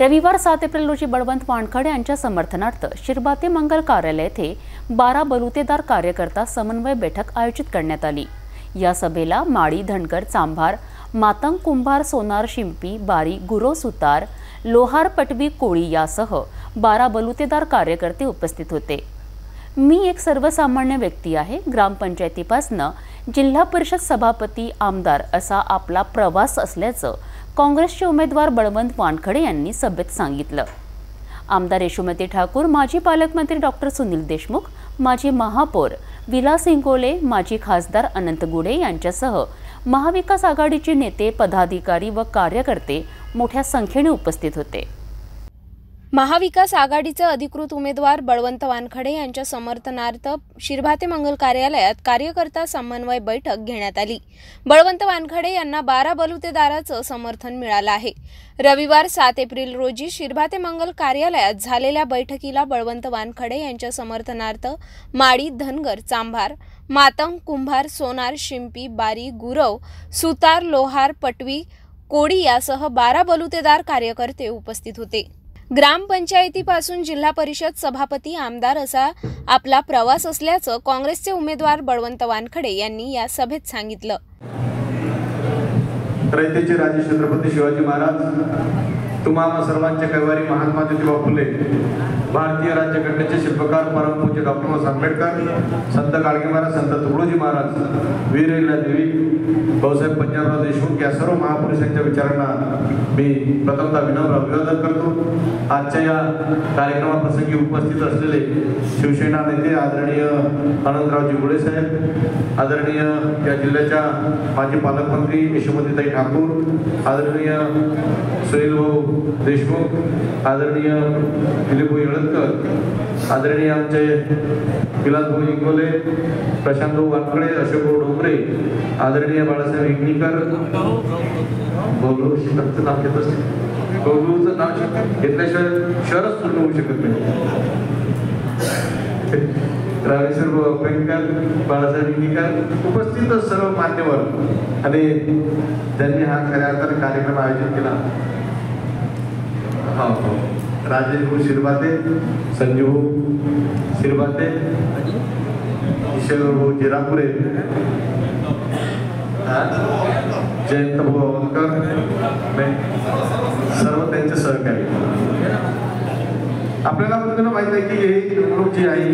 रविवार 7 एप्रिल रोजी बळवंत वानखडे यांच्या समर्थनार्थ शिरभाते मंगल कार्यालय येथे 12 बलुतेदार कार्यकर्ता समन्वय बैठक आयोजित करण्यात आली। या सभेला माळी, धनगर, चांभार, मातंग, कुंभार, सोनार, शिंपी, बारी, गुरव, सुतार, लोहार, पटवी, कोळी यासह 12 बलुतेदार कार्यकर्ते उपस्थित होते। मी एक सर्वसामान्य व्यक्ती आहे। ग्रामपंचायतीपासून जिल्हा परिषद सभापती, आमदार असा आपला प्रवास असल्याचं काँग्रेसचे उमेदवार बळवंत वानखडे यांनी सभेत सांगितलं। आमदार यशोमती ठाकूर, माजी पालकमंत्री डॉक्टर सुनील देशमुख, माजी महापौर विलास इंगोले, माजी खासदार अनंत गुडे यांच्यासह महाविकास आघाडीचे नेते, पदाधिकारी व कार्यकर्ते मोठ्या संख्येने उपस्थित होते। महाविकास आघाडीचे अधिकृत उमेदवार बळवंत वानखडे यांच्या समर्थनार्थ शिरभाते मंगल कार्यालयात कार्यकर्ता समन्वय बैठक घेण्यात आली। बळवंत वानखडे यांना 12 बलुतेदाराचं समर्थन मिळालं आहे। रविवार 7 एप्रिल रोजी शिरभाते मंगल कार्यालयात झालेल्या बैठकीला बळवंत वानखडे यांच्या समर्थनार्थ माळी, धनगर, चांभार, मातंग, कुंभार, सोनार, शिंपी, बारी, गुरव, सुतार, लोहार, पटवी, कोळी यासह 12 बलुतेदार कार्यकर्ते उपस्थित होते। ग्रामपंचायतीपासून जिल्हा परिषद सभापती, आमदार असा आपला प्रवास असल्याचं काँग्रेसचे उमेदवार बळवंत वानखडे यांनी या सभेत सांगितलं। रयतेचे राजे छत्रपती शिवाजी महाराज, तुम्हा सर्वांचे कैवारी महात्मा ज्योतिबा फुले, भारतीय राज्यघटनेचे शिल्पकार परमपूज्य डॉक्टर आंबेडकर, संत गाडगे महाराज, संत तुकडोजी महाराज, वीर देवी, भाऊसाहेब पंजाबराव देशमुख या सर्व महापुरुषांच्या विचारांना मी प्रथमतः विनम्र अभिवादन करतो। आजच्या या कार्यक्रमाप्रसंगी उपस्थित असलेले शिवसेना नेते आदरणीय अनंतरावजी गुळे साहेब, आदरणीय या जिल्ह्याच्या माजी पालकमंत्री यशोमतीताई ठाकूर, आदरणीय सुनील भाऊ देशमुख, आदरणीय दिलीपभाऊ येळतकर, आदरणीय आमचे विलासभाऊ इंगोले, प्रशांतभाऊ वानखडे, अशोकभाऊ डोंगरे, आदरणीय बाळासाहेब हिंगणीकर, गौरवचं नाव घेत असते, गौरवचं नाव घेतल्याशिवाय शहरच पूर्ण होऊ शकत नाही। रामेश्वर पेंकर, बाळासाहेब हिंगणीकर, उपस्थित सर्व मान्यवर आणि त्यांनी हा खऱ्या अर्थाने कार्यक्रम आयोजित केला। राजेश भाऊ शिरभाते, संजीव शिरभाते, ईश्वर भाऊ जिरापुरे, जयंत भाऊ अवंकर, सर्व त्यांचे सहकारी। आपल्याला माहित आहे की ही निवडणूक जी आहे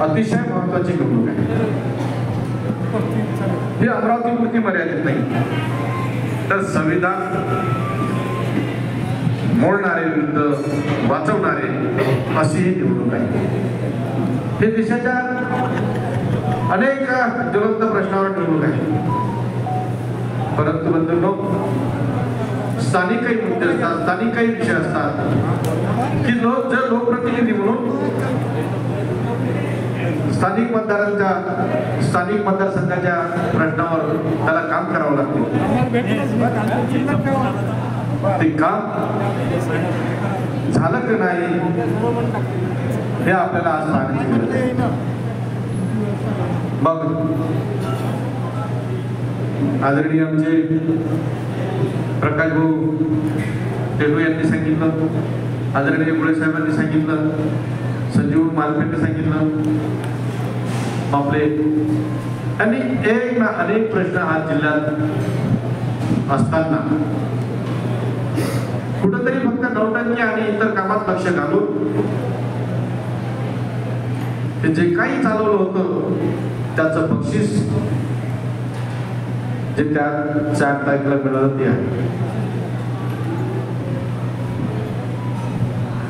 अतिशय महत्वाची निवडणूक आहे। ही अमरावतीपुरती मर्यादित नाही, तर संविधान मोडणारे विरुद्ध वाचवणारे अशी ही निवडणूक आहे। हे देशाच्या अनेक ज्वलंत प्रश्नावर निवडणूक आहे, परंतु बंधूंनो, स्थानिक काही मुद्दे असतात, स्थानिक काही विषय असतात की जर लोकप्रतिनिधी म्हणून स्थानिक मतदारसंघाच्या प्रश्नावर त्याला काम करावं लागते। ते काम झालं की नाही हे आपल्याला आज पाहण्याची गरज आहे। मग आदरणीय आमचे प्रकाश भाऊ टेटू यांनी सांगितलं, आदरणीय गुळे साहेबांनी सांगितलं, संजीव मालपेंनी सांगितलं, आपले आणि एक ना अनेक प्रश्न आज जिल्ह्यात असताना कुठंतरी फक्त नौटंकी आणि इतर कामात लक्ष घालून ते जे काही चालवलं होतं त्याचं बक्षीस जे त्या 4 तारखेला मिळालं ते आहे।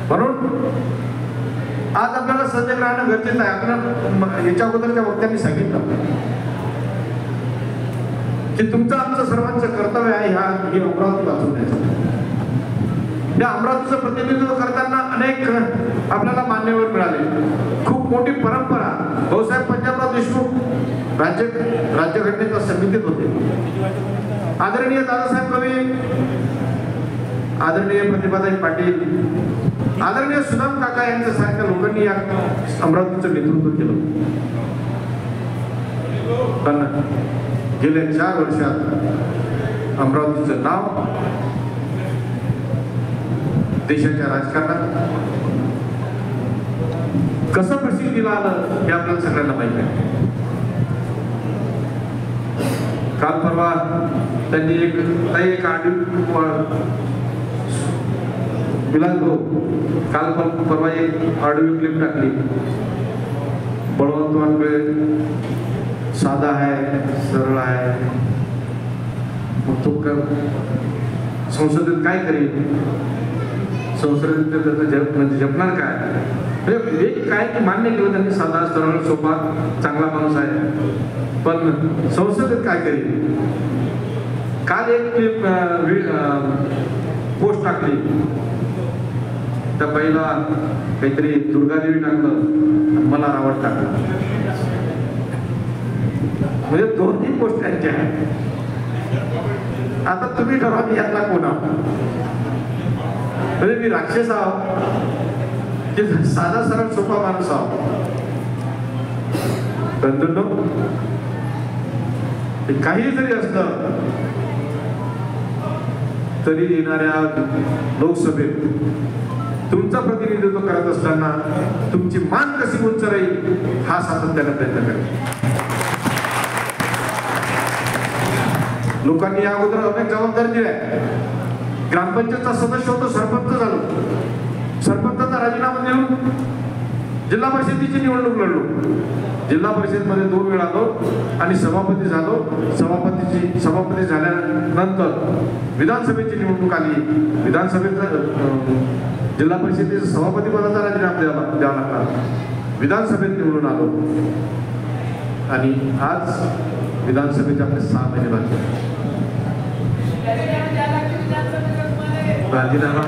म्हणून आज आपल्याला सजग राहणं गरजेचं आहे। आपल्याला याच्या अगोदरच्या वक्त्यांनी सांगितलं की तुमचं आमचं सर्वांचं कर्तव्य आहे ही अमरावती वाचवण्याचं। या अमरावतीचं प्रतिनिधित्व करताना अनेक आपल्याला मान्यवर मिळाले। खूप मोठी परंपरा भाऊसाहेब पंजाबराव देशमुख राज्यघटनेच्या समितीत होते। आदरणीय दादासाहेब कवी, आदरणीय प्रतिभाताई पाटील, आदरणीय सुदाम काका यांच्यासारख्या लोकांनी या अमरावतीचं नेतृत्व केलं। पण गेल्या 4 वर्षात अमरावतीचं नाव देशाच्या राजकारणात कसं प्रसिद्धीला आलं हे आपल्याला सगळ्यांना माहिती आहे. काल परवा त्यांनी एक ऑडिओ काल परवा एक ऑडिओ क्लिप टाकली. बळवंत वानखडे साधा आहे, सरळ आहे, मग तो संसदेत काय करेल, संसदेत म्हणजे जपणार काय, म्हणजे एक काय की मान्य केलं त्यांनी, साधा सरळ सोपा चांगला माणूस आहे, पण संसदेत काय करेल. काल एक पोस्ट टाकली, त्या पहिला काहीतरी दुर्गादेवी टाकलं, मला रावत टाकलं, म्हणजे दोन्ही पोस्ट त्यांच्या आहेत. आता तुम्ही ठरवा की यातला कोण आहोत, म्हणजे मी राक्षस आहो की साधा सरळ सोपा माणूस आहो. काही जरी असलं तरी येणाऱ्या लोकसभेत तुमचं प्रतिनिधित्व करत असताना तुमची मान कशी उंच राहील हा सातत्याने प्रयत्न करा. लोकांनी या अगोदर अनेक जबाबदारी दिल्या. ग्रामपंचायतचा सदस्य होतो, सरपंच झालो, सरपंचाचा राजीनामा देऊन जिल्हा परिषदेची निवडणूक लढलो. जिल्हा परिषदमध्ये 2 वेळा आलो आणि सभापती झालो. सभापती झाल्यानंतर विधानसभेची निवडणूक आली. विधानसभेचा जिल्हा परिषदेचा सभापती पदाचा राजीनामा द्यावा लागला. विधानसभेत निवडून आलो आणि आज विधानसभेचे आपले 6 महिने बाकी. राजीनामा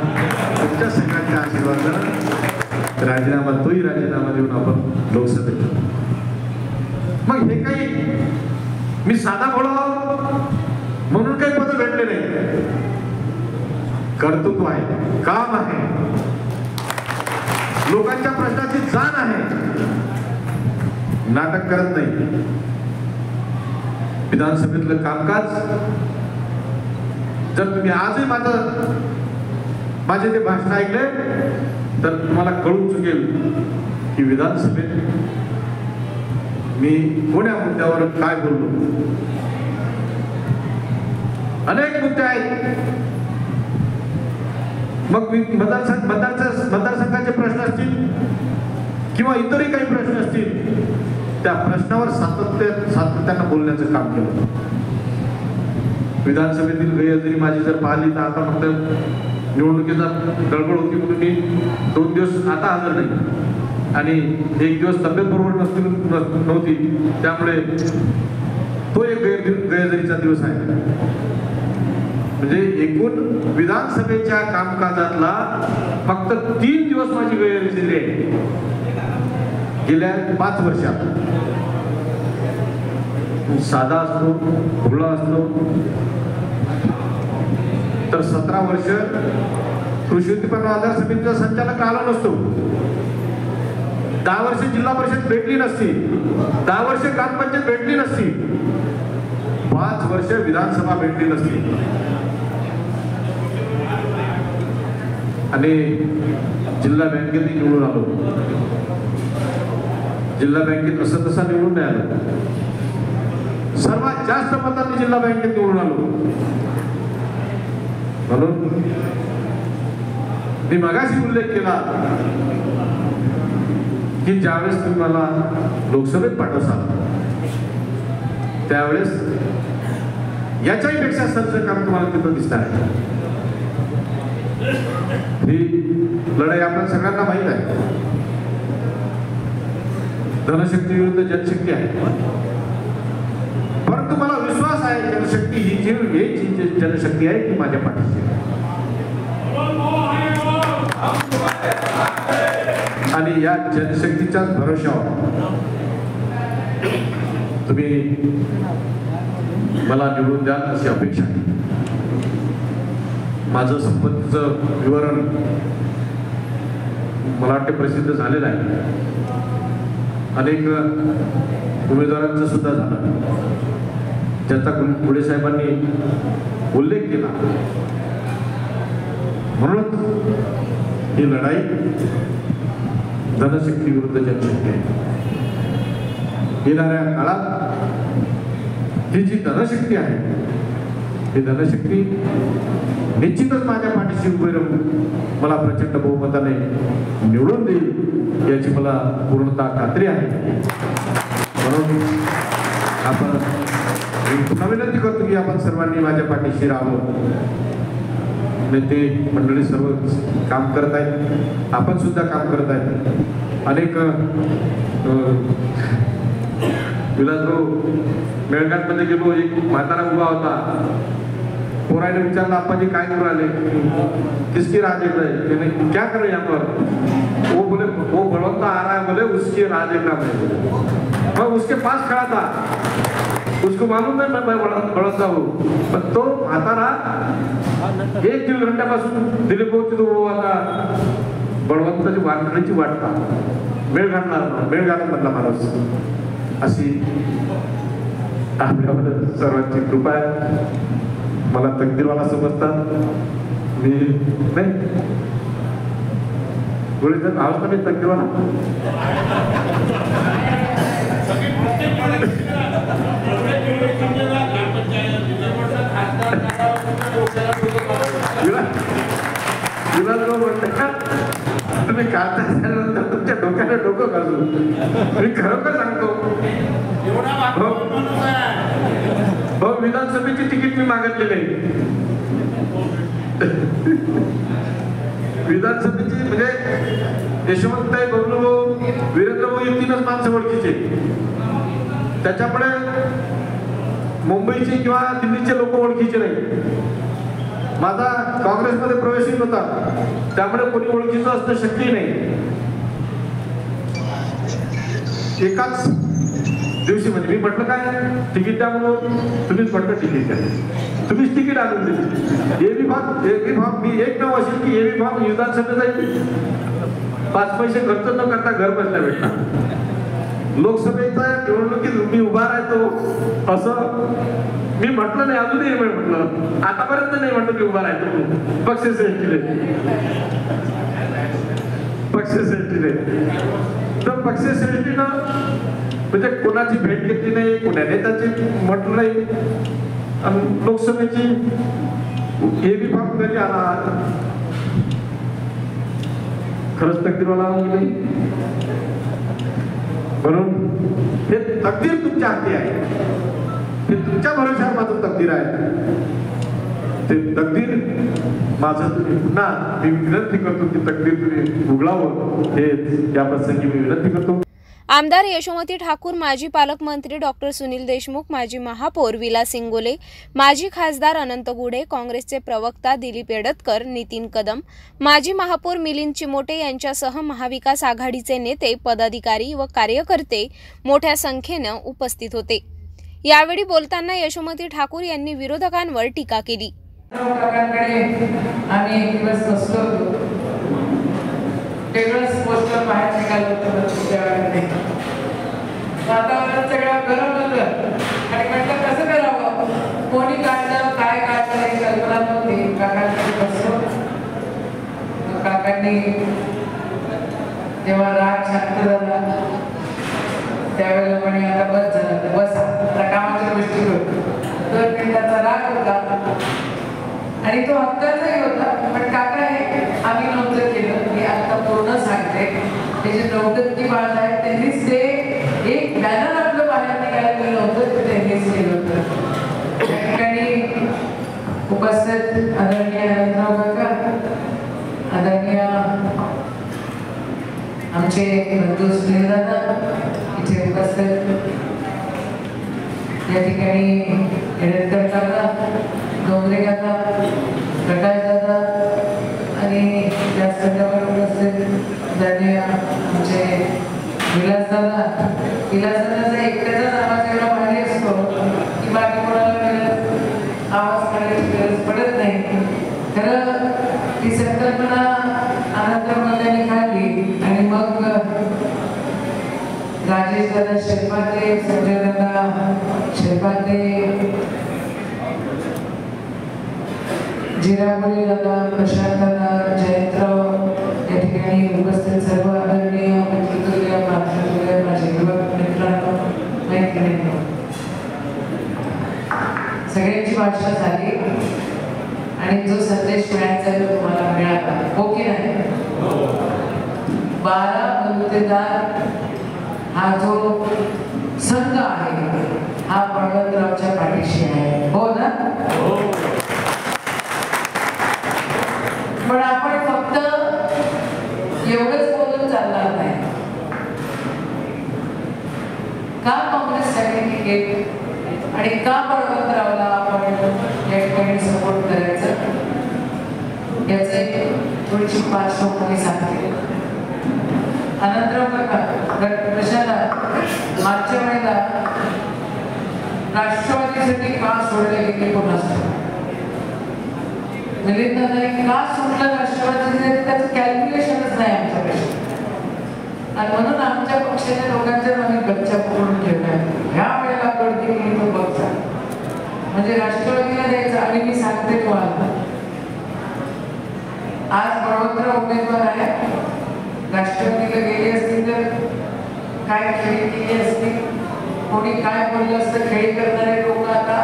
तुमच्या सगळ्यांच्या आशीर्वादाने राजीनामा देऊन आपण लोकसभेत. मग हे काही मी साधा बोलावं म्हणून काही पद भेटले नाही. कर्तृत्व आहे, काम आहे, लोकांच्या प्रश्नाची जाण आहे, नाटक करत नाही. विधानसभेतलं कामकाज जर तुम्ही आजही माझे ते भाषण ऐकले तर तुम्हाला कळून चुकेल की विधानसभेत मी कोण्या मुद्द्यावर काय बोललो. अनेक मुद्दे आहेत. मग मतदारसंघाचे प्रश्न असतील किंवा इतरही काही प्रश्न असतील, त्या प्रश्नावर सातत्यानं बोलण्याचं काम केलं. विधानसभेतील गैरहजेरी माझी जर पाहिली तर आता फक्त निवडणुकीचा गडबड होती म्हणून मी 2 दिवस आता हजर नाही आणि 1 दिवस तब्येत बरोबर नव्हती, त्यामुळे तो एक गैरहजेरीचा दिवस आहे. म्हणजे एकूण विधानसभेच्या कामकाजातला फक्त 3 दिवस माझी गैरहजेरी आहे गेल्या 5 वर्षात. साधा असतो, भोळा असतो तर 17 वर्ष कृषी उत्पन्न बाजार समितीचा संचालक आलो नसतो, 10 वर्ष जिल्हा परिषद भेटली नसती, 10 वर्ष ग्रामपंचायत भेटली नसती, 5 वर्ष विधानसभा भेटली नसती. आणि जिल्हा बँकेत निवडून आलो. जिल्हा बँकेत असं तसा निवडून नाही आलो, सर्वात जास्त मतांनी जिल्हा बँकेत निवडून आलो. म्हणून मी मगाशी उल्लेख केला की ज्यावेळेस तुम्ही मला लोकसभेत पाठवसाल त्यावेळेस याच्याही पेक्षा सरचं काम तुम्हाला तिथं दिसणार आहे. ही लढाई आपल्या सगळ्यांना माहीत आहे. धनशक्ती विरुद्ध जनशक्ती आहे, परंतु मला विश्वास आहे जनशक्ती ही जी जनशक्ती आहे ती माझ्या पाठीशी आहे. आणि या जनशक्तीच्या भरोशावर तुम्ही मला निवडून द्याल अशी अपेक्षा आहे. माझं संपत्तीचं विवरण मला वाटते प्रसिद्ध झालेलं आहे. अनेक उमेदवारांचं सुद्धा झालं, ज्याचा गुळे साहेबांनी उल्लेख केला. म्हणून ही लढाई धनशक्ती विरुद्ध जनशक्ती आहे. येणाऱ्या काळात ही जी धनशक्ती आहे ही धनशक्ती निश्चितच माझ्या पाठीशी उभे राहून मला प्रचंड बहुमताने निवडून देईल याची मला पूर्णतः खात्री आहे. म्हणून आपण पुन्हा विनंती करतो की आपण सर्वांनी माझ्या पाठीशी राहावं. नेते मंडळी सर्व काम करत आहेत, आपण सुद्धा काम करत आहेत. अनेक विलासभाऊ मेळघाटमध्ये गेलो, एक म्हातारा उभा होता. पोराने विचारलं आपाजी काय करू आले, किसकी राज देख रहे, क्या कर रहे यहाँ पर? वो बोले वो बलवंता आ रहा है, बोले उसकी राज देखना मैं उसके पास खड़ा था, उसको मालूम है मैं बलवंता हूँ. पण तो म्हातारा 1-1.5 घंट्यापासून दिल्ली पोहोचतो. वो आता बळवंताची वानखडीची वाटता मेळघाट मधला माणूस. अशी आपल्यावर सर्वांची कृपा आहे. मला तकदीरवाला समजतात मी नाही गोळीचं आवाज तर मी तकदीरवाला. तुम्ही काढता झाल्यानंतर तुमच्या डोक्याला डोकं घालू. मी खरोखर सांगतो हो, विधानसभेची तिकीट मी मागितली नाही. विधानसभेची म्हणजे यशवंतताई बबलूभाऊ वीरेंद्रभाऊ हे 3च माणसं ओळखीचे. त्याच्यापुढे मुंबईचे किंवा दिल्लीचे लोक ओळखीचे नाही. माझा काँग्रेसमध्ये प्रवेश होता त्यामुळे कोणी ओळखीचं असणं शक्य नाही. एकाच दिवशी म्हणजे मी म्हटलं काय तिकीट द्या म्हणून, तुम्हीच म्हटलं तिकीट द्या, तुम्हीच तिकीट आणून दिली. एबी फॉर्म मी एक नाव असेल की एबी फॉर्म विधानसभेत जाईल, 5 पैसे खर्च न करता घर बसल्या भेटणार. लोकसभेच्या निवडणुकीत मी उभा राहतो असं मी म्हटलं नाही, अजूनही म्हटलं, आतापर्यंत नाही म्हटलं की उभा राहतो पक्षश्रेष्ठीने. तर पक्षश्रेष्ठीनं म्हणजे कोणाची भेट घेतली नाही, कोणा नेत्याची म्हटलं नाही. आणि लोकसभेची हे बी फॉर्म कधी आला खरंच तकदीरवाला गेली. म्हणून हे तकदीर तुमच्या हाती आहे, हे तुमच्या भरोश्यावर माझं तकदीर आहे. ते तकदीर माझं तुम्ही पुन्हा मी विनंती करतो की तकदीर तुम्ही उघडावं, हे या प्रसंगी मी विनंती करतो. आमदार यशोमती ठाकूर, माजी पालकमंत्री डॉक्टर सुनील देशमुख, माजी महापौर विलास इंगोले, माजी खासदार अनंत गुढे, काँग्रेसचे प्रवक्ता दिलीप एडतकर, नितीन कदम, माजी महापौर मिलिंद चिमोटे यांच्यासह महाविकास आघाडीचे नेते, पदाधिकारी व कार्यकर्ते मोठ्या संख्येनं उपस्थित होते. यावेळी बोलताना यशोमती ठाकूर यांनी विरोधकांवर टीका केली. पोस्टर बाहेर निघालं होतं, वातावरण सगळं गरम होतं आणि म्हटलं कसं करावं, कोणी काढलं काय काढलं हे कल्पना नव्हती. काकांकडे बसलो, काकांनी जेव्हा राग शांत झाला त्यावेळेला म्हणे आता बस झालं, बस आता कामाच्या गोष्टी होत. 2 मिनिटाचा राग होता आणि तो हक्काचाही होता. पण काका हे आम्ही नव्हतं केलं, मी आता पूर्ण सांगते. त्याचे नौदत्ती बाळ आहेत त्यांनीच ते एक बॅनर आपलं बाहेर निघायला नव्हतं, ते त्यांनीच केलं होतं. त्या ठिकाणी उपस्थित आदरणीय अनंतराव काका, आदरणीय आमचे बंधू सुनील दादा इथे उपस्थित, या ठिकाणी एडतकर काका, डोंगरे काका, प्रकाश दादा आणि या संदर्भात उपस्थित आदरणीय आमचे विलास दादा एकट्याचाच आवाज एवढा भारी असतो की बाकी कोणाला आवाज काढायची गरज पडत नाही. खरं ती संकल्पना आनंदराव काढली आणि मग राजेश दादा शिरपाते, संजय दादा शिरपाते, जिरापुरी दादा, प्रशांत दादा, आणि जो संदेश मिळायचा आहे तो तुम्हाला मिळाला, हो की नाही? 12 बलुतेदार हा जो संघ आहे हा बळवंतरावच्या पाठीशी आहे, हो ना? पण आपण फक्त एवढंच बोलून चालणार नाही. का काँग्रेससाठी तिकीट आणि का बळवंतरावला आपण या ठिकाणी सपोर्ट करायचं याचं एक थोडीशी पार्श्वभूमी सांगते. अनंतराव कशाला मागच्या वेळेला राष्ट्रवादीसाठी का सोडले गेले कोणास मिलिंद दादांनी का सोडलं राष्ट्रवादीचे त्याचं कॅल्क्युलेशनच नाही आमच्याकडे. आणि म्हणून आमच्या पक्षाच्या लोकांच्या आम्ही गच्च्या पकडून ठेवल्या. ह्या वेळेला कळते की तो बघचा म्हणजे राष्ट्रवादीला द्यायचं. आणि मी सांगते तुम्हाला आज बळवंतराव उमेदवार आहे, राष्ट्रवादीला गेले असतील तर काय खेळी केली असती, कोणी काय बोललं असतं. खेळी करणारे लोक आता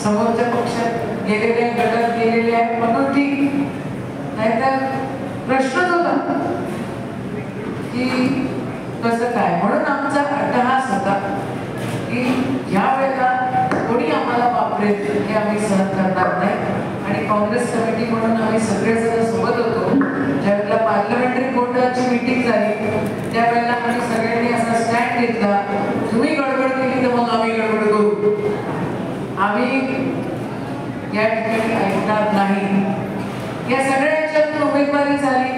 समोरच्या पक्षात गेलेले गटात गेलेले आहेत म्हणून ठीक, नाहीतर प्रश्नच होता की कसं काय. म्हणून आमचा अट्टहास होता की ह्या वेळेला कोणी आम्हाला वापरेल हे आम्ही सहन करणार नाही. आणि काँग्रेस कमिटी म्हणून आम्ही सगळेजण सोबत होतो. ज्यावेळेला पार्लमेंटरी बोर्डाची मीटिंग झाली त्यावेळेला आम्ही सगळ्यांनी असा स्टँड घेतला, तुम्ही गडबड केली तर मग आम्ही गडबड करू, आम्ही या ठिकाणी ऐकणार नाही. या सगळ्यांच्यातून उमेदवारी झाली.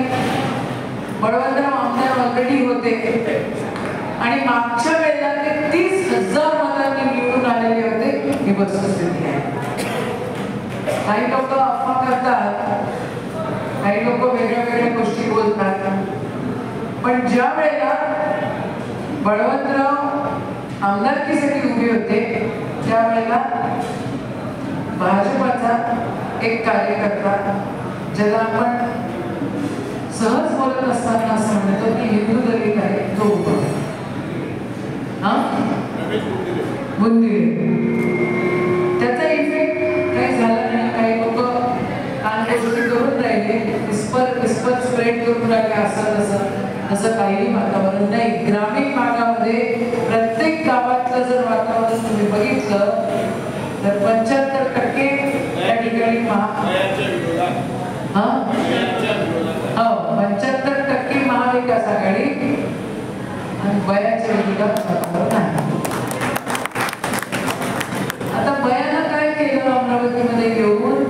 बळवंतराव आमदार ऑलरेडी होते आणि मागच्या वेळेला ते 30,000 मतांनी निवडून आलेले होते. ही वस्तुस्थिती आहे. काही लोक अफवा करतात, काही लोक वेगळ्या वेगळ्या गोष्टी बोलतात, पण ज्या वेळेला बळवंतराव आमदारकीसाठी उभे होते त्यावेळेला भाजपाचा एक कार्यकर्ता ज्याला आपण सहज बोलत असताना असं म्हणतो की हिंदू दलित आहे तो उभा, बुंदिरे. त्याचा इफेक्ट काही झाला नाही. काही लोक गोष्टी करून राहिले, विस्पर स्प्रेड करून राहिले असं काही वातावरण नाही. ग्रामीण भागामध्ये प्रत्येक गावातलं जर वातावरण तुम्ही बघितलं तर 75% या ठिकाणी 75% महाविकास आघाडी आणि बयाच्या विरोधात वातावरण आहे. आता बयानं काय केलं अमरावतीमध्ये येऊन,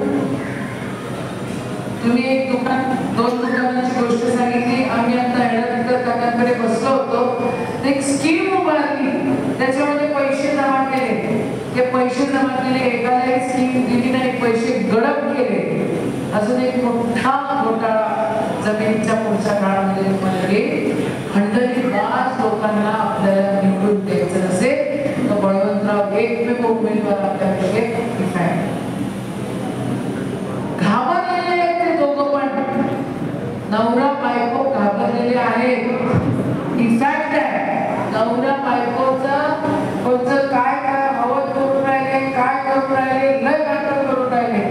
तुम्ही एक दुकान 2 दुकानाची गोष्ट सांगितली. आम्ही आता हेडर काकांकडे बसलो होतो, एक स्कीम उभारली, त्याच्यामध्ये पैसे जमा केले. ते पैसे जमा केले, एकाला स्कीम दिली नाही, पैसे गडप केले. अजून एक मोठा घोटाळा जमिनीच्या पुढच्या काळामध्ये म्हणजे खंडणीबाज लोकांना आपल्याला निवडून द्यायचं नसेल तर बळवंतराव एकमेव उमेदवार आपल्याकडे घाबरलेले आहेत. ते दोघं पण नवरा बायको घाबरलेले आहेत. इफॅक्ट आहे नवरा बायकोचं कोणतं काय काय हवं करून राहिले, काय करून राहिले, लय नाटक करून राहिले,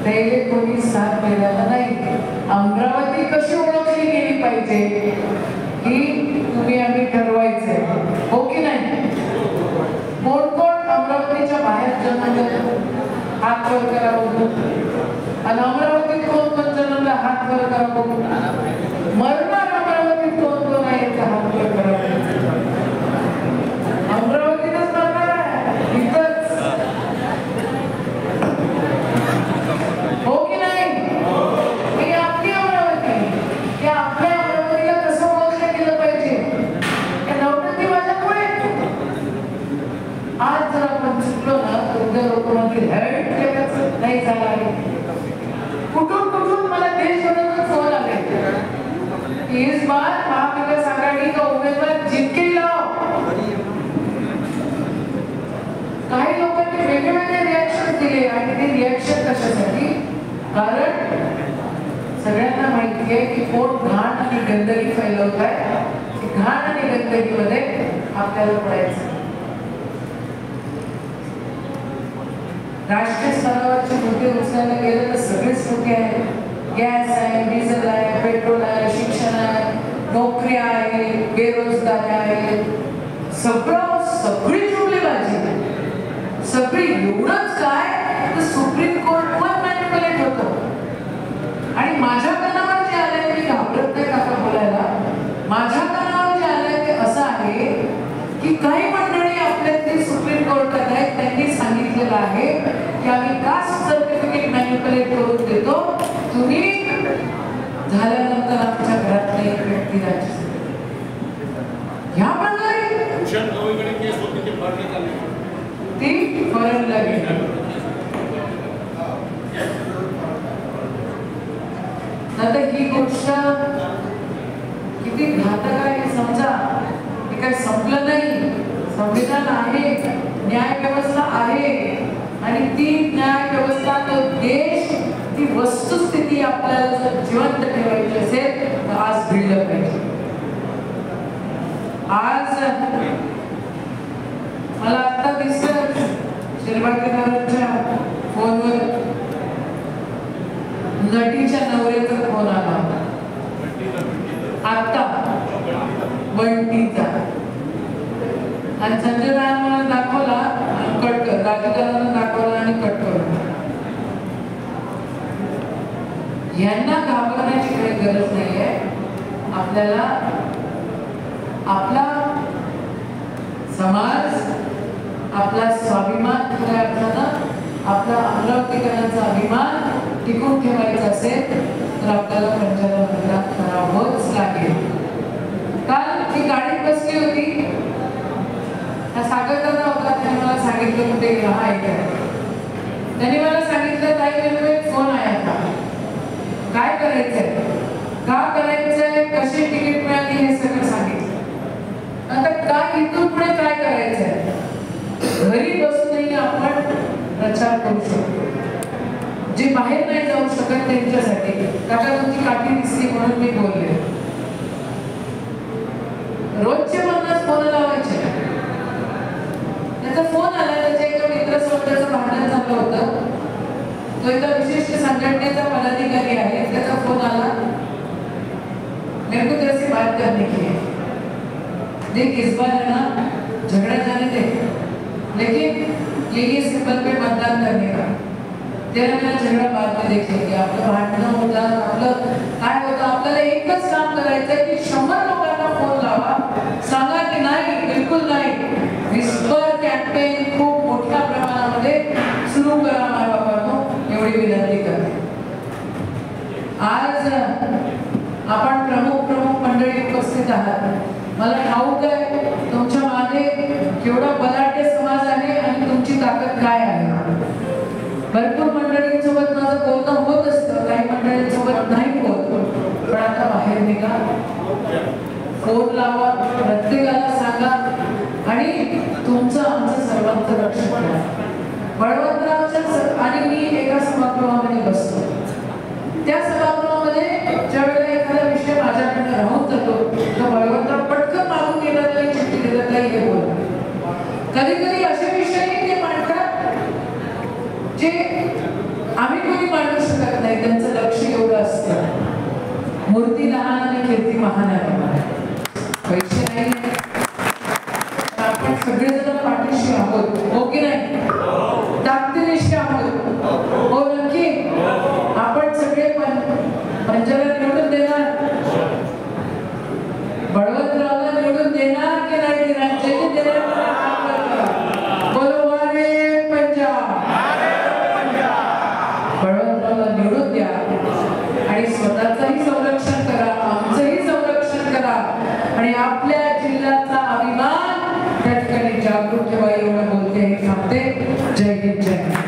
त्याला कोणी साथ मिळाला नाही. अमरावती कशी ओळखली गेली पाहिजे ही तुम्ही आम्ही ठरवायचंय, हो की नाही? कोण कोण अमरावतीच्या बाहेर जन्मलं हात वर करा बघू. आणि अमरावतीत कोण कोण जन्मला हात वर करा बघू. मरणार अमरावतीत कोण कोण आहे हात वर करा. अमरावतीतच मरणार आहे इथंच, हो की नाही? ही आपली अमरावती, या आपल्या अमरावतीला कसं ओळखलं गेलं पाहिजे. नवरात्री माझ्यामुळे आज जर आपण चुकलो ना तर उद्या लोक नाही झाला. कुठून कुठून मला देशभरातून फोन आले, इस बार महाविकास आघाडी का उमेदवार जितके लाव. काही लोकांनी वेगळे वेगळे रिॲक्शन दिले आणि ते रिॲक्शन कशासाठी? कारण सगळ्यांना माहिती आहे की कोण घाण आणि गंदगी फैलवत आहे. घाण आणि गंदगीमध्ये आपल्याला पडायचं. राष्ट्रीय स्तरावरचे मुद्दे उचलायला गेले तर सगळेच मुद्दे आहेत. गॅस आहे, डिझेल आहे, पेट्रोल आहे, शिक्षण आहे, नोकरी आहे, बेरोजगारी आहे, सगळी जुळली पाहिजे. सगळी एवढंच काय तर सुप्रीम कोर्ट पण मॅनिप्युलेट होतं. आणि माझ्या कानावर जे आलंय, मी घाबरत नाही काका बोलायला, माझ्या कानावर जे आलंय ते असं आहे की काही मंडळी आपल्यातली सुप्रीम कोर्टात आहेत, त्यांनी सांगितलेलं आहे की आम्ही कास्ट सर्टिफिकेट मॅनिप्युलेट करून देतो, तुम्ही झाल्यानंतर आमच्या घरातली एक व्यक्ती राहायची. ह्या मंडळी ती फॉरेनला गेली. आता ही गोष्ट किती घातक आहे समजा. हे काही संपलं नाही. संविधान आहे, न्याय व्यवस्था आहे, आणि ती न्याय व्यवस्था, तो देश, ती वस्तुस्थिती आपल्याला जर जिवंत ठेवायची असेल तर आज भिडलं पाहिजे. आज मला आता दिसत शिरवाडकरांच्या फोनवर नटीच्या नवऱ्याचा फोन आला आता, बंटीचा, आणि संजय राणांना दाखवला आणि कट कर, राजकारांना दाखवला आणि कट करून. यांना घाबरण्याची काही गरज नाहीये. आपल्याला आपला समाज, आपला स्वाभिमान, खऱ्या अर्थानं आपला अमरावतीकरांचा अभिमान टिकून ठेवायचा असेल तर आपल्याला पंचायत मतदान करावंच लागेल. काल ती गाडीत बसली होती, सागरदादा होता, त्याने मला सांगितलं कुठे हा आहे. त्यांनी मला सांगितलं ताई मेरे एक फोन आया था, काय करायचंय, का करायचंय, कशी तिकीट मिळाली हे सगळं सांगितलं. आता काय इथून पुढे काय करायचंय, घरी बसूनही आपण प्रचार करू शकतो. जे बाहेर नाही जाऊ शकत त्यांच्यासाठी. काका तुमची काठी दिसली म्हणून मी बोलले. रोजचे 50 फोन लावायचे. त्याचा फोन आला, त्याच्या एका मित्रासोबतचं भांडण झालं होतं. तो एका विशिष्ट संघटनेचा पदाधिकारी आहे. त्याचा फोन आला, मेरे को तेरे से बात करने की है, देख इस बार है ना झगड़ा जाने दे, लेकिन ये सिंबल पे मतदान करने का, तेरा मेरा झगड़ा बाद में देख लेंगे. आपलं भांडणं होतं, आपलं काय होतं, आपल्याला एकच काम करायचंय की 100 लोकांना फोन लावा, सांगा की नाही, बिलकुल नाही. विस्पर कॅम्पेन खूप मोठ्या प्रमाणामध्ये सुरू करा मायबापांनो, एवढी विनंती करते. आज आपण प्रमुख मंडळी उपस्थित आहात. मला ठाऊक आहे तुमच्या मागे केवढा बलाढ्य समाज आहे आणि तुमची ताकद काय आहे. भरपूर मंडळींसोबत माझं बोलणं होत असतं, काही मंडळींसोबत नाही होत, पण आता बाहेर निघा, फोन लावा, प्रत्येकाला सांगा आणि तुमचं आमचं सर्वांचं रक्षण करा. बळवंतरावच्या आणि मी एका सभागृहामध्ये बसतो. त्या सभागृहामध्ये ज्या वेळेला एखादा विषय माझ्याकडे राहून जातो तर बळवंतराव पटकन मागून येतात आणि चिठ्ठी देतात, नाही हे बोल. कधी कधी असे विषय ते मांडतात जे आम्ही कोणी मांडू शकत नाही. त्यांचं लक्ष एवढं असतं. मूर्ती लहान आणि कीर्ती महान आहे. पैसे नाही, आपण सगळेजण पाठीशी आहोत, हो की नाही, ताकदीनिशी आहोत, हो नक्की. आपण सगळे पंचायत निवडून देणार, बळवंतरावला निवडून देणार की नाही देणार, जे देणार. बोलो वारे पंजाब, बळवंतरावला निवडून द्या आणि स्वतःचंही संरक्षण करा, आमचंही संरक्षण करा आणि आपल्या जिल्ह्याचा अभिमान त्या ठिकाणी जागरूक ठेवा. एवढं बोलते हे सांगते. जय हिंद, जय हिंद.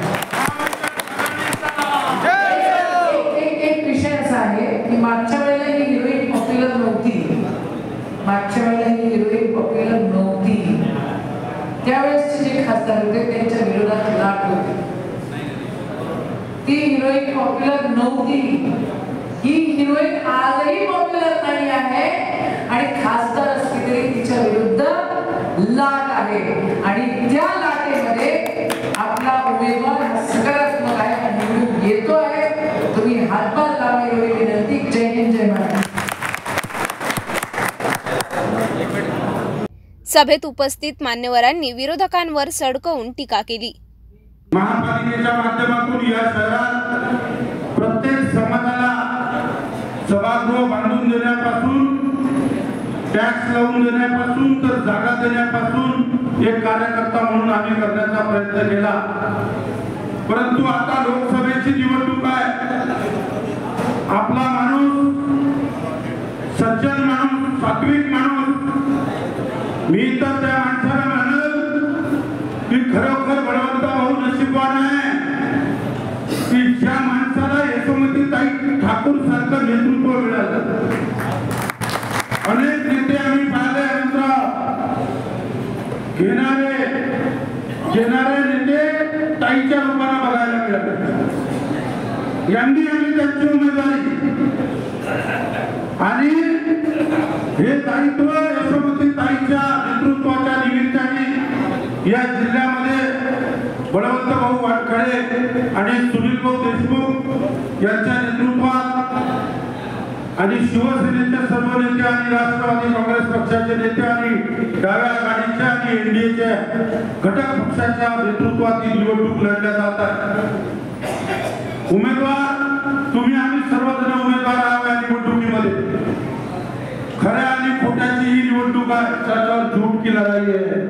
एक विषय असा आहे की मागच्या वेळेला ही हिरोईन पॉप्युलर नव्हती. मागच्या वेळेला ही हिरोईन पॉप्युलर नव्हती. त्यावेळेसचे जे खासदार होते त्यांच्या विरोधात लाट होती. ती हिरोईन पॉप्युलर नव्हती. ही हिरोईन आजही पॉप्युलर नाही आहे आणि खासदार असली तरी तिच्या विरुद्ध लाट आहे आणि त्या लाटेमध्ये आपला उमेदवार सभेत उपस्थित मान्यवरांनी विरोधकांवर सडकवून टीका केली. महापालिकेच्या माध्यमातून या शहरात प्रत्येक समाजाला सभागृह बांधून देण्यापासून, टॅक्स लावून देण्यापासून तर जागा देण्यापासून एक कार्यकर्ता म्हणून आम्ही करण्याचा प्रयत्न केला. परंतु आता लोकसभेची निवडणूक आहे. आपला माणूस, सज्जन माणूस, सात्विक माणूस, मी तर त्या माणसाला म्हणेल की खरोखर बळवंत भाऊ नशीबवान आहे की ज्या माणसाला यशोमतीताई ठाकूर सारखं नेतृत्व मिळालं. अनेक नेते आम्ही पाहिले, घेणारे नेते ताईच्या रूपाने बघायला मिळाले. यांनी आम्ही त्यांची उमेदवारी आणि हे दायित्व यशोमती ताईच्या नेतृत्वाच्या निमित्ताने या जिल्ह्यामध्ये बळवंत भाऊ वानखडे आणि सुनील भाऊ देशमुख यांच्या नेतृत्वात आणि शिवसेनेच्या सर्व नेते आणि राष्ट्रवादी काँग्रेस पक्षाचे नेते आणि डाव्या आघाडीच्या आणि एनडीएच्या घटक पक्षाच्या नेतृत्वात ही निवडणूक लढल्या जात आहे. उमेदवार तुम्ही आम्ही सर्वजण उमेदवार आहोत या निवडणुकीमध्ये. खऱ्या आणि खोट्याची ही निवडणूक आहे, त्याच्यावर झूठ की लढाई आहे.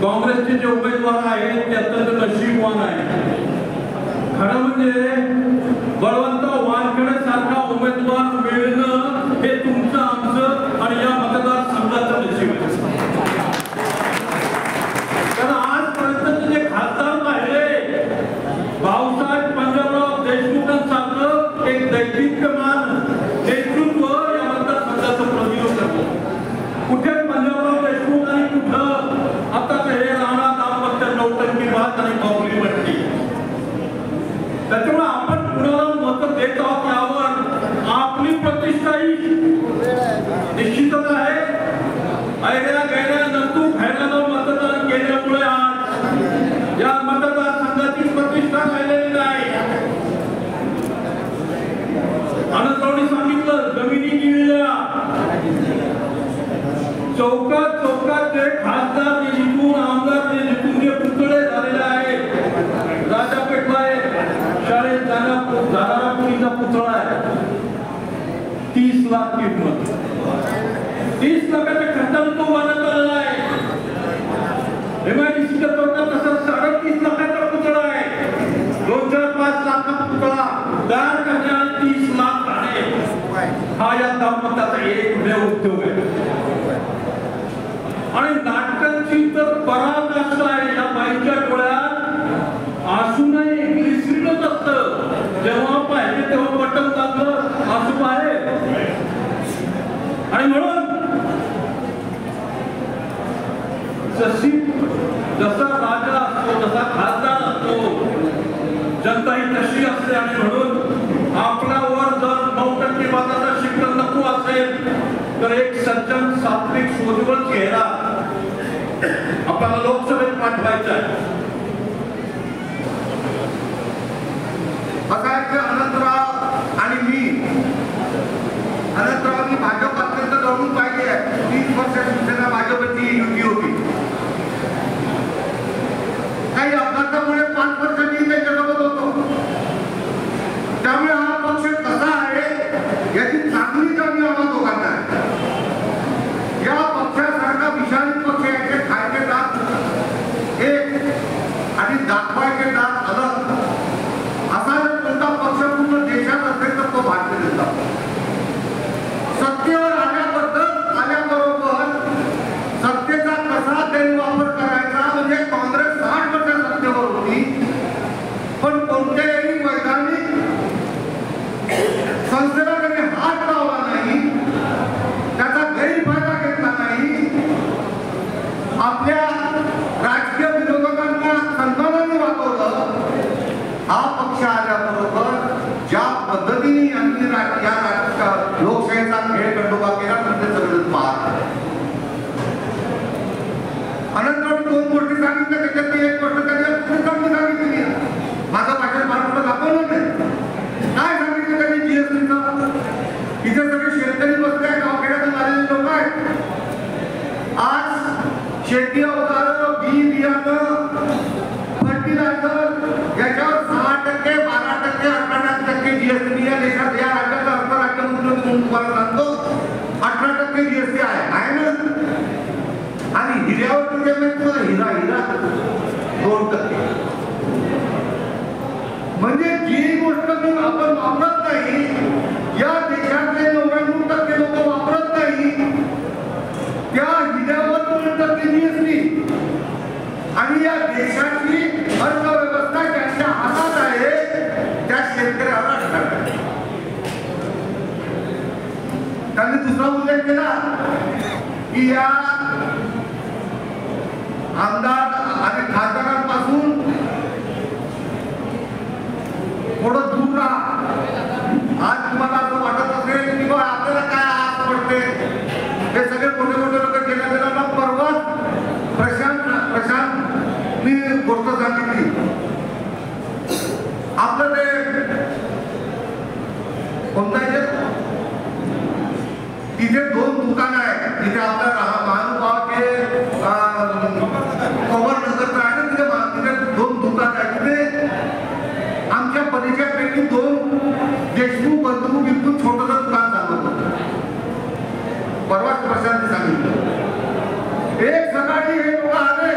काँग्रेसचे जे उमेदवार आहेत ते अत्यंत नशीबवान आहेत. खरं म्हणजे बळवंत वानखडे सारखा उमेदवार मिळणं हे तुमचं, आमचं आणि या मतदारसंघाचं नशीब आहे. कारण आजपर्यंत जे खासदार पाहिले, भाऊसाहेब पंजाबराव देशमुखांसारखं एक दैदिप्यमान नेतृत्व या मतदारसंघाचं प्रतिनिधित्व करतो. कुठे पंजाबराव देशमुख आणि कुठं आता हे राणा दाम्पत्य नौटंकी बात आणि बाहुली वाटली. त्याच्यामुळे आपण कुणाला मत देत आहोत यावर आपली प्रतिष्ठा ही निश्चितच आहे. ऐऱ्या गैऱ्या नंतू खायला मतदान केल्यामुळे आज या मतदारसंघाची प्रतिष्ठा राहिलेली नाही. आनंदरावनी सांगितलं, जमिनी गिळल्या, चौकात जे खासदार निधीतून, आमदार निधीतून जे पुतळे झालेले आहेत. राजापेठला शाळेत जाणारा मुलीचा पुतळा आहे, 30 लाख किंमत. 30 लाखाच्या खर्चाने तो बांधण्यात आलेला आहे. MIDCच्या तोटा तसा 37 लाखाचा पुतळा आहे. 2-4-5 लाखाचा पुतळा तयार करण्याला 30 लाख आहे. हा या दाम्पत्याचा एकमेव उद्योग आहे. आणि नाटकांची तर पराकाष्ठा आहे. या बाईच्या डोळ्यात असूनही ग्लिसरीनच असतं. जेव्हा पाहिजे तेव्हा बटन दाबलं असू आहे. आणि म्हणून जसा राजा असतो, जसा खासदार असतो, जनता ही तशी असते. आणि म्हणून आपल्यावर जर 9% मताचा शिखर नको असेल तर एक सज्जन, सात्विक, सोज्वळ चेहरा आपल्याला लोकसभेत पाठवायचा आहे. अनंतराव आणि मी, अनंतरावनी भाजप अत्यंत जवळून पाहिली आहे. 30 वर्ष शिवसेना भाजपची युती होती. काही अपघातामुळे 5 वर्षांनी त्याच्यासोबत होतो. त्यामुळे हा पक्ष कसा आहे याची चांगली चांगली आम्हाला दोघांना आहे. या पक्षासारखा विषारी पक्ष याचे खायचे दात एक आणि दाखवायचे दात अलग असा जर कोणता पक्ष पूर्ण देशात असेल तर तो भारतीय जनता सत्तेवर आल्याबरोबर सत्तेचा कसा गैरवापर करायचा. म्हणजे काँग्रेस 60 वर्ष सत्तेवर होती, पण कोणत्याही वैधानिक संस्थेला त्यांनी हात लावला नाही, त्याचा गैरफायदा घेतला नाही. आपल्या राजकीय विरोधकांना सन्मानाने वागवलं. हा पक्ष आल्याबरोबर ज्या पद्धतीने यांनी या लोकशाहीचा खेळ खंडोबा केला तर ते सगळं पाहत. अनंतराव 2 गोष्टी सांगितल्या, त्याच्यात एक गोष्ट त्यांनी चांगली सांगितली. माझा पाठीवर महाराष्ट्र दाखवलं नाही. काय सांगितलं त्यांनी जीएसटीचं? इथे सगळे शेतकरी बसले, गावखेड्यातून आलेले लोक आहेत. शेती अवजारं, बी बियाणं, फर्टिलायझर याच्यावर 6%, 12%, 18% जीएसटी या देशात या राज्याचा अर्थ राज्यमंत्री म्हणून तुम्हाला सांगतो 18% जीएसटी आहे ना. आणि हिऱ्यावर हिरा 2%. म्हणजे जी गोष्ट आपण वापरत नाही, या देशातले 99% लोक वापरत नाही, त्या हिऱ्यावर 2% जीएसटी. आणि या देशाची अर्थव्यवस्था ज्यांच्या हातात आहे त्या शेतकऱ्याला असणार. त्यांनी दुसरा उल्लेख केला की या आमदार आणि खासदारांपासून थोडं दूर राहा. आज तुम्हाला असं वाटत असेल की बा आपल्याला काय आज पडते, हे सगळे मोठे मोठे लोक गेल्या परवा प्रशांत मी गोष्ट सांगितली. आपलं ते कोणता तिथे 2 दुकान आहे, तिथे आपल्या महानुभावाचे कवर नगरचं आहे, तिथे 2 दुकान आहे. तिथे आमच्या परिचयापैकी 2 देशमुख बंधू बिलकुल छोटंसं दुकान चालवत होतं. परवाच प्रशांतने सांगितलं. एक सकाळी हे लोक आले,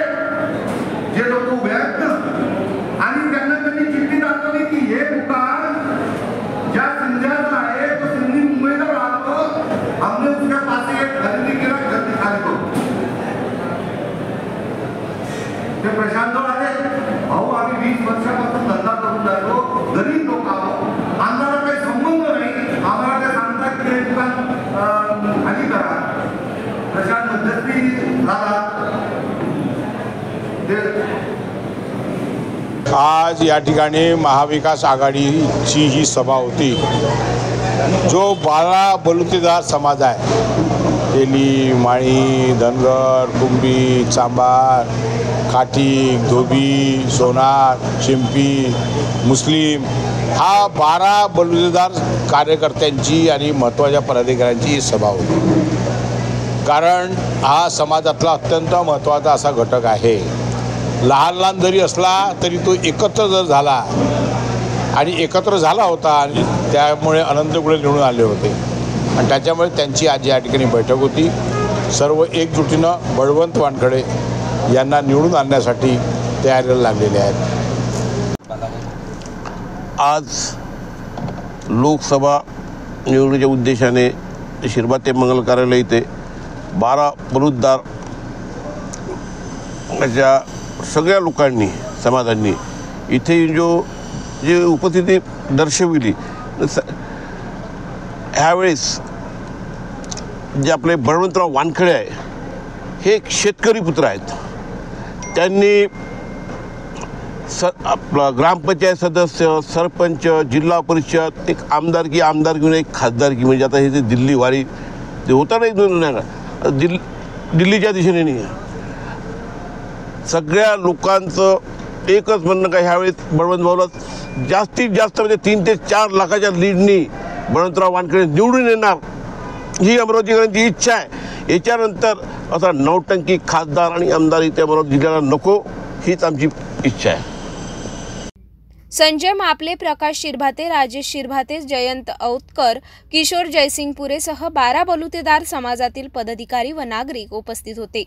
जे लोक उभे आहेत ना, आणि त्यांनी चिठ्ठी दाखवली की हे दुकान ज्या सिंधियाचा आहे तो सिंधी मुंबईला राहतो, हमने उसके पास एक खरेदी केला, गर्दी खाली करू. ते प्रशांत आले, भाऊ आम्ही 20 वर्षापासून धंदा करून राहिलो, गरीब लोक आहोत, आम्हाला काही संबंध नाही, आम्हाला ते सांगतात की हे दुकान खाली करा. प्रशांत मध्यस्थी झाला. आज या ठिकाणी महाविकास आघाडीची ही सभा होती. जो 12 बलुतेदार समाज आहे, तेली, माळी, धनगर, कुंभी, चांभार, खाटीक, धोबी, सोनार, शिंपी, मुस्लिम, हा 12 बलुतेदार कार्यकर्त्यांची आणि महत्त्वाच्या पदाधिकाऱ्यांची ही सभा होती. कारण हा समाजातला अत्यंत महत्त्वाचा असा घटक आहे. लहान लहान जरी असला तरी तो एकत्र जर झाला आणि एकत्र झाला होता आणि त्यामुळे अनंतगुळे निवडून आले होते आणि त्याच्यामुळे त्यांची आज या ठिकाणी बैठक होती. सर्व एकजुटीनं बळवंत वानखडे यांना निवडून आणण्यासाठी तयारीला लागलेले आहेत. आज लोकसभा निवडणुकीच्या उद्देशाने शिरभाते मंगल कार्यालय इथे 12 बलुतेदार अशा सगळ्या लोकांनी, समाजांनी इथे जे उपस्थिती दर्शविली. ह्यावेळेस जे आपले बळवंतराव वानखडे आहे, हे एक शेतकरी पुत्र आहेत. त्यांनी आपला ग्रामपंचायत सदस्य, सरपंच, जिल्हा परिषद, एक आमदारकी एक खासदारकी, म्हणजे आता हे जे दिल्ली वारी जे होता नाही, दिल्लीच्या दिशेने नाही. सगळ्या लोकांचं एकच म्हणणं का ह्यावेळेस बळवंत भाऊला जास्तीत जास्त म्हणजे 3 ते 4 लाखाच्या लीडनी बळवंतराव वानखडे निवडून येणार, ही अमरावतीकरांची इच्छा आहे. याच्यानंतर असा नौटंकी खासदार आणि आमदार इथे अमरावती जिल्ह्याला नको, हीच आमची इच्छा आहे. संजय मापले, प्रकाश शिरभाते, राजेश शिरभाते, जयंत औतकर, किशोर जयसिंगपुरेसह 12 बलुतेदार समाजातील पदाधिकारी व नागरिक उपस्थित होते.